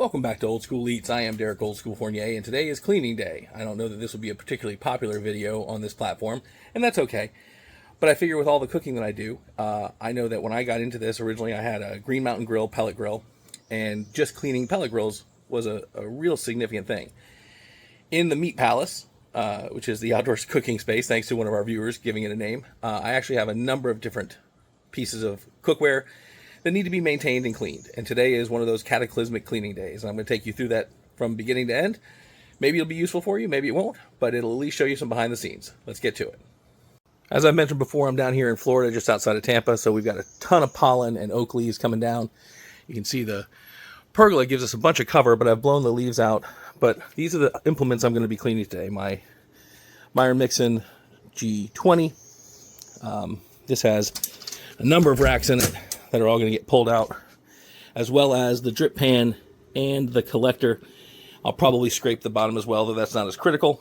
Welcome back to Old School Eats. I am Derek Old School Fournier, and today is cleaning day. I don't know that this will be a particularly popular video on this platform, and that's okay. But I figure with all the cooking that I do, I know that when I got into this, originally I had a Green Mountain Grill pellet grill, and just cleaning pellet grills was a real significant thing. In the Meat Palace, which is the outdoor cooking space, thanks to one of our viewers giving it a name, I actually have a number of different pieces of cookware that need to be maintained and cleaned. And today is one of those cataclysmic cleaning days. I'm going to take you through that from beginning to end. Maybe it'll be useful for you, maybe it won't, but it'll at least show you some behind the scenes. Let's get to it. As I mentioned before, I'm down here in Florida, just outside of Tampa, so we've got a ton of pollen and oak leaves coming down. You can see the pergola gives us a bunch of cover, but I've blown the leaves out. But these are the implements I'm going to be cleaning today. My Meyer Mixon G20. This has a number of racks in it that are all going to get pulled out, as well as the drip pan and the collector. I'll probably scrape the bottom as well, though that's not as critical.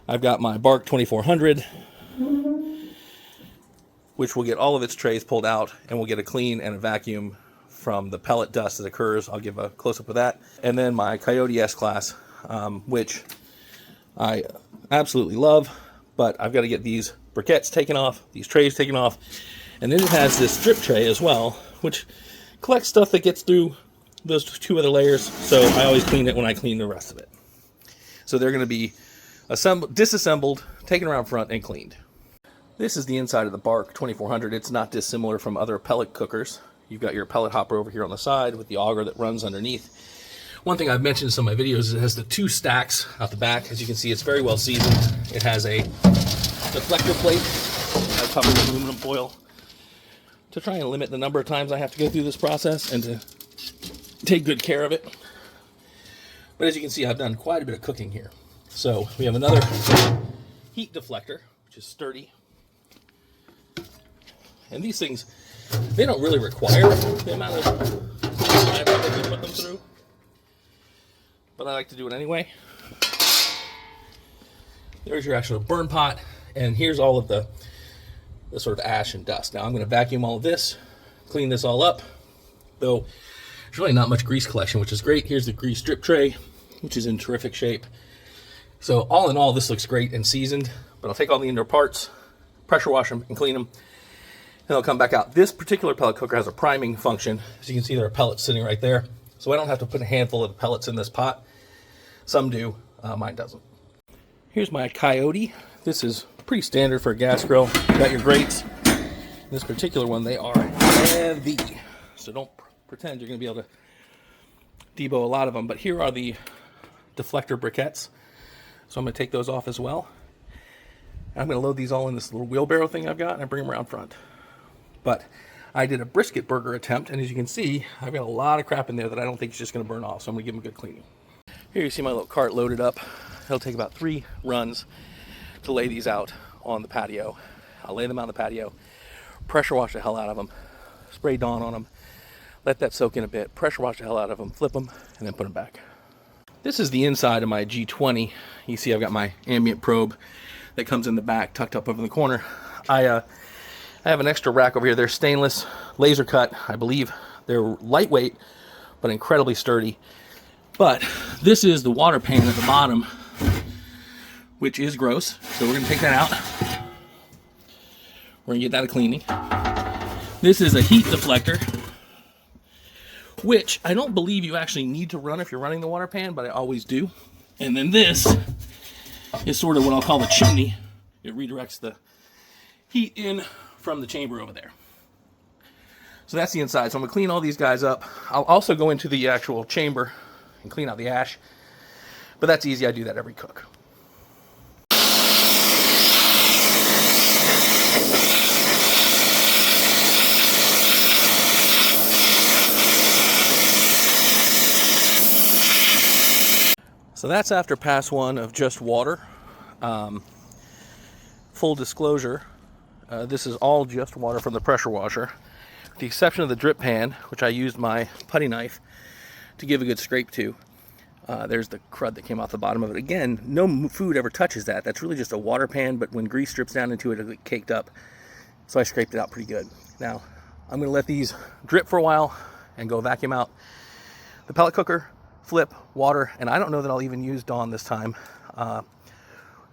I've got my Bark 2400, which will get all of its trays pulled out, and we'll get a clean and a vacuum from the pellet dust that occurs. I'll give a close-up of that. And then my Coyote S-Class, which I absolutely love, but I've got to get these briquettes taken off, these trays taken off. And then it has this drip tray as well, which collects stuff that gets through those two other layers. So I always clean it when I clean the rest of it. So they're going to be disassembled, taken around front, and cleaned. This is the inside of the Bark 2400. It's not dissimilar from other pellet cookers. You've got your pellet hopper over here on the side with the auger that runs underneath. One thing I've mentioned in some of my videos is it has the two stacks out the back. As you can see, it's very well seasoned. It has a deflector plate I covered with aluminum foil to try and limit the number of times I have to go through this process and to take good care of it. But as you can see, I've done quite a bit of cooking here. So we have another heat deflector, which is sturdy. And these things, they don't really require the amount of time that we put them through, but I like to do it anyway. There's your actual burn pot, and here's all of the sort of ash and dust. Now I'm going to vacuum all of this, clean this all up, though there's really not much grease collection, which is great. Here's the grease drip tray, which is in terrific shape. So all in all, this looks great and seasoned, but I'll take all the indoor parts, pressure wash them, and clean them, and they'll come back out. This particular pellet cooker has a priming function. As you can see, there are pellets sitting right there, so I don't have to put a handful of pellets in this pot. Some do, mine doesn't. Here's my Coyote. This is pretty standard for a gas grill. You got your grates. In this particular one, they are heavy, so don't pretend you're going to be able to debo a lot of them. But here are the deflector briquettes, so I'm going to take those off as well. I'm going to load these all in this little wheelbarrow thing I've got, and I bring them around front. But I did a brisket burger attempt, and as you can see, I've got a lot of crap in there that I don't think is just going to burn off, so I'm going to give them a good cleaning. Here you see my little cart loaded up. It'll take about 3 runs to lay these out on the patio. I'll lay them out on the patio, pressure wash the hell out of them, spray Dawn on them, let that soak in a bit, pressure wash the hell out of them, flip them, and then put them back. This is the inside of my G20. You see I've got my ambient probe that comes in the back, tucked up over in the corner. I have an extra rack over here. They're stainless, laser cut, I believe. They're lightweight, but incredibly sturdy. But this is the water pan at the bottom, which is gross. So we're going to take that out. We're going to get that a cleaning. This is a heat deflector, which I don't believe you actually need to run if you're running the water pan, but I always do. And then this is sort of what I'll call the chimney. It redirects the heat in from the chamber over there. So that's the inside. So I'm going to clean all these guys up. I'll also go into the actual chamber and clean out the ash. But that's easy. I do that every cook. So that's after pass 1 of just water. Full disclosure, this is all just water from the pressure washer, with the exception of the drip pan, which I used my putty knife to give a good scrape to. There's the crud that came off the bottom of it. Again, no food ever touches that. That's really just a water pan, but when grease drips down into it, it'll get caked up. So I scraped it out pretty good. Now, I'm going to let these drip for a while, and go vacuum out the pellet cooker, flip, water, and I don't know that I'll even use Dawn this time.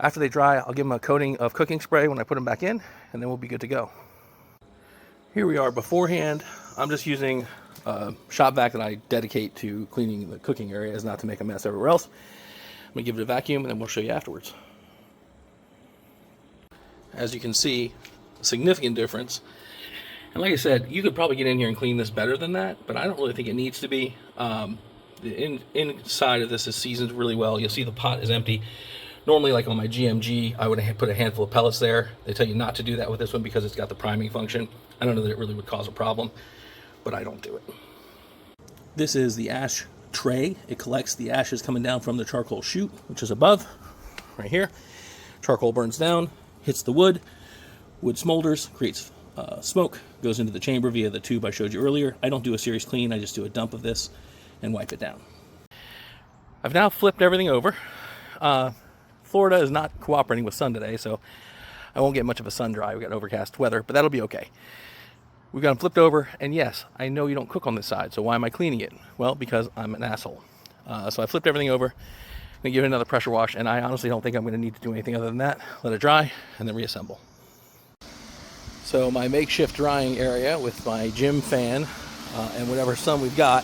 After they dry, I'll give them a coating of cooking spray when I put them back in, and then we'll be good to go. Here we are beforehand. I'm just using a shop vac that I dedicate to cleaning the cooking areas, not to make a mess everywhere else. I'm gonna give it a vacuum, and then we'll show you afterwards. As you can see, a significant difference. And like I said, you could probably get in here and clean this better than that, but I don't really think it needs to be. The inside of this is seasoned really well. You'll see the pot is empty. Normally, like on my GMG, I would put a handful of pellets there. They tell you not to do that with this one because it's got the priming function. I don't know that it really would cause a problem, but I don't do it. This is the ash tray. It collects the ashes coming down from the charcoal chute, which is above, right here. Charcoal burns down, hits the wood. Wood smolders, creates smoke, goes into the chamber via the tube I showed you earlier. I don't do a serious clean, I just do a dump of this and wipe it down. I've now flipped everything over. Florida is not cooperating with sun today, so I won't get much of a sun dry. We've got overcast weather, but that'll be okay. We've got them flipped over, and yes, I know you don't cook on this side, so why am I cleaning it? Well, because I'm an asshole. So I flipped everything over, I'm gonna give it another pressure wash, and I honestly don't think I'm gonna need to do anything other than that. Let it dry, and then reassemble. So my makeshift drying area with my gym fan and whatever sun we've got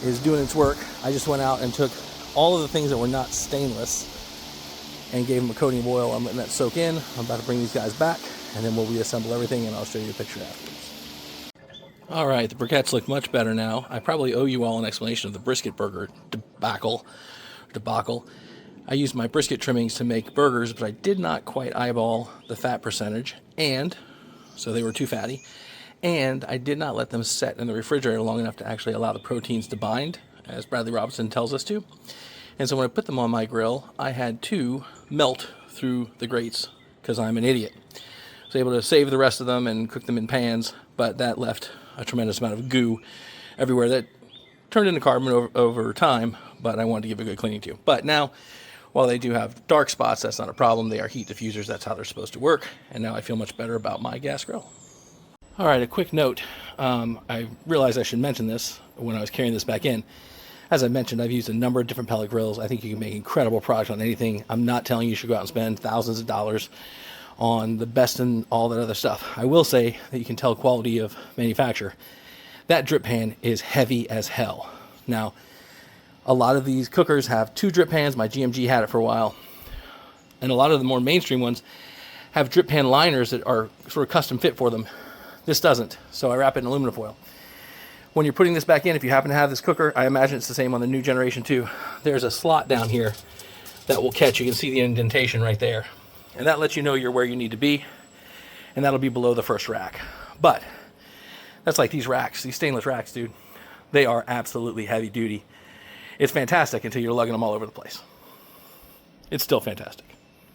is doing its work. I just went out and took all of the things that were not stainless and gave them a coating of oil. I'm letting that soak in. I'm about to bring these guys back, and then we'll reassemble everything, and I'll show you a picture afterwards. All right, the briquettes look much better now. I probably owe you all an explanation of the brisket burger debacle. I used my brisket trimmings to make burgers, but I did not quite eyeball the fat percentage, and so they were too fatty, and I did not let them set in the refrigerator long enough to actually allow the proteins to bind, as Bradley Robinson tells us to. And so when I put them on my grill, I had to melt through the grates because I'm an idiot. I was able to save the rest of them and cook them in pans, but that left a tremendous amount of goo everywhere that turned into carbon over time, but I wanted to give a good cleaning too. But now, while they do have dark spots, that's not a problem. They are heat diffusers. That's how they're supposed to work. And now I feel much better about my gas grill. All right, a quick note. I realized I should mention this when I was carrying this back in. As I mentioned, I've used a number of different pellet grills. I think you can make incredible products on anything. I'm not telling you should go out and spend thousands of dollars on the best and all that other stuff. I will say that you can tell quality of manufacture. That drip pan is heavy as hell. Now, a lot of these cookers have 2 drip pans. My GMG had it for a while. And a lot of the more mainstream ones have drip pan liners that are sort of custom fit for them. This doesn't, so I wrap it in aluminum foil. When you're putting this back in, if you happen to have this cooker, I imagine it's the same on the new generation too. There's a slot down here that will catch. You can see the indentation right there. And that lets you know you're where you need to be. And that'll be below the first rack. But that's like these racks, these stainless racks, dude. They are absolutely heavy duty. It's fantastic until you're lugging them all over the place. It's still fantastic.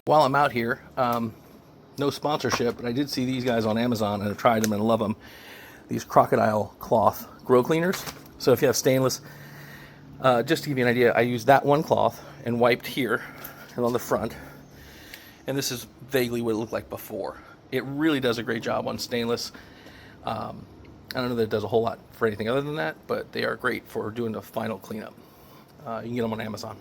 While I'm out here, no sponsorship, but I did see these guys on Amazon and I've tried them and I love them. These crocodile cloth grill cleaners. So if you have stainless, just to give you an idea, I used that one cloth and wiped here and on the front. And this is vaguely what it looked like before. It really does a great job on stainless. I don't know that it does a whole lot for anything other than that, but they are great for doing the final cleanup. You can get them on Amazon.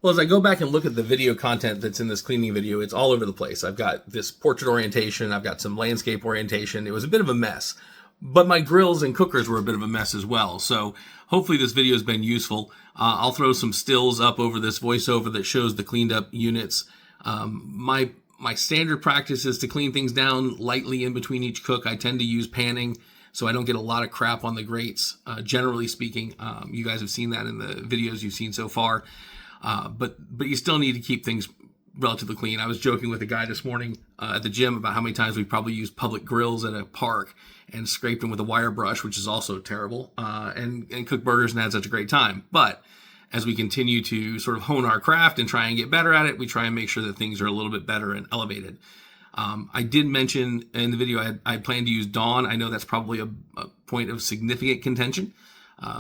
Well, as I go back and look at the video content that's in this cleaning video, it's all over the place. I've got this portrait orientation. I've got some landscape orientation. It was a bit of a mess, but my grills and cookers were a bit of a mess as well. So hopefully this video has been useful. I'll throw some stills up over this voiceover that shows the cleaned up units. My standard practice is to clean things down lightly in between each cook. I tend to use panning so I don't get a lot of crap on the grates. Generally speaking, you guys have seen that in the videos you've seen so far. But you still need to keep things relatively clean. I was joking with a guy this morning at the gym about how many times we probably used public grills at a park and scraped them with a wire brush, which is also terrible, and cooked burgers and had such a great time. But as we continue to sort of hone our craft and try and get better at it, we try and make sure that things are a little bit better and elevated. I did mention in the video I plan to use Dawn. I know that's probably a point of significant contention.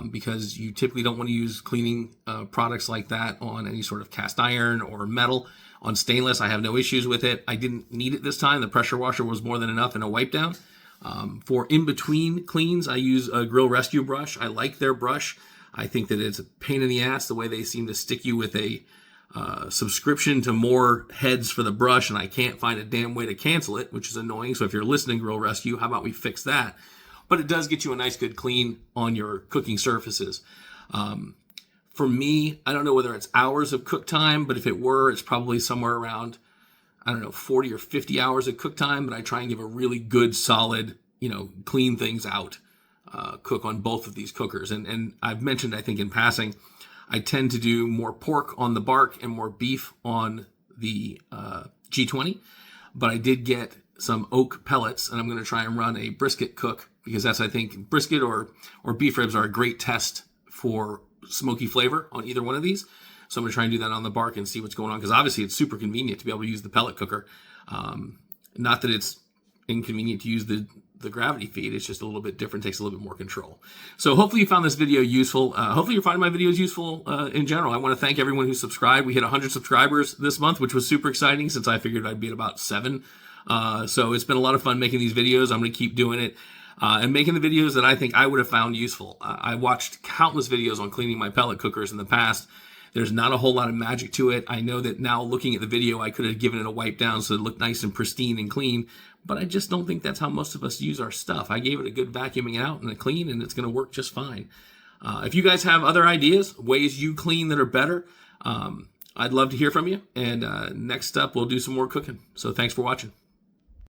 Because you typically don't want to use cleaning products like that on any sort of cast iron or metal. On stainless, I have no issues with it. I didn't need it this time. The pressure washer was more than enough and a wipe down. For in-between cleans, I use a Grill Rescue brush. I like their brush. I think that it's a pain in the ass the way they seem to stick you with a subscription to more heads for the brush, and I can't find a damn way to cancel it, which is annoying. So if you're listening, Grill Rescue, how about we fix that? But it does get you a nice good clean on your cooking surfaces. For me, I don't know whether it's hours of cook time, but if it were, it's probably somewhere around, I don't know, 40 or 50 hours of cook time. But I try and give a really good, solid, clean things out cook on both of these cookers. And I've mentioned, I think in passing, I tend to do more pork on the Bark and more beef on the G20. But I did get some oak pellets, and I'm going to try and run a brisket cook, because that's, I think, brisket or beef ribs are a great test for smoky flavor on either one of these. So I'm going to try and do that on the Bark and see what's going on, because obviously it's super convenient to be able to use the pellet cooker. Not that it's inconvenient to use the gravity feed. It's just a little bit different, takes a little bit more control. So hopefully you found this video useful. Hopefully you're finding my videos useful in general. I want to thank everyone who subscribed. We hit 100 subscribers this month, which was super exciting, since I figured I'd be at about 7. So it's been a lot of fun making these videos. I'm going to keep doing it. And making the videos that I think I would have found useful. I watched countless videos on cleaning my pellet cookers in the past. There's not a whole lot of magic to it. I know that now, looking at the video, I could have given it a wipe down so it looked nice and pristine and clean, but I just don't think that's how most of us use our stuff. I gave it a good vacuuming out and a clean, and it's going to work just fine. If you guys have other ideas, ways you clean that are better, I'd love to hear from you. And next up, we'll do some more cooking. So thanks for watching.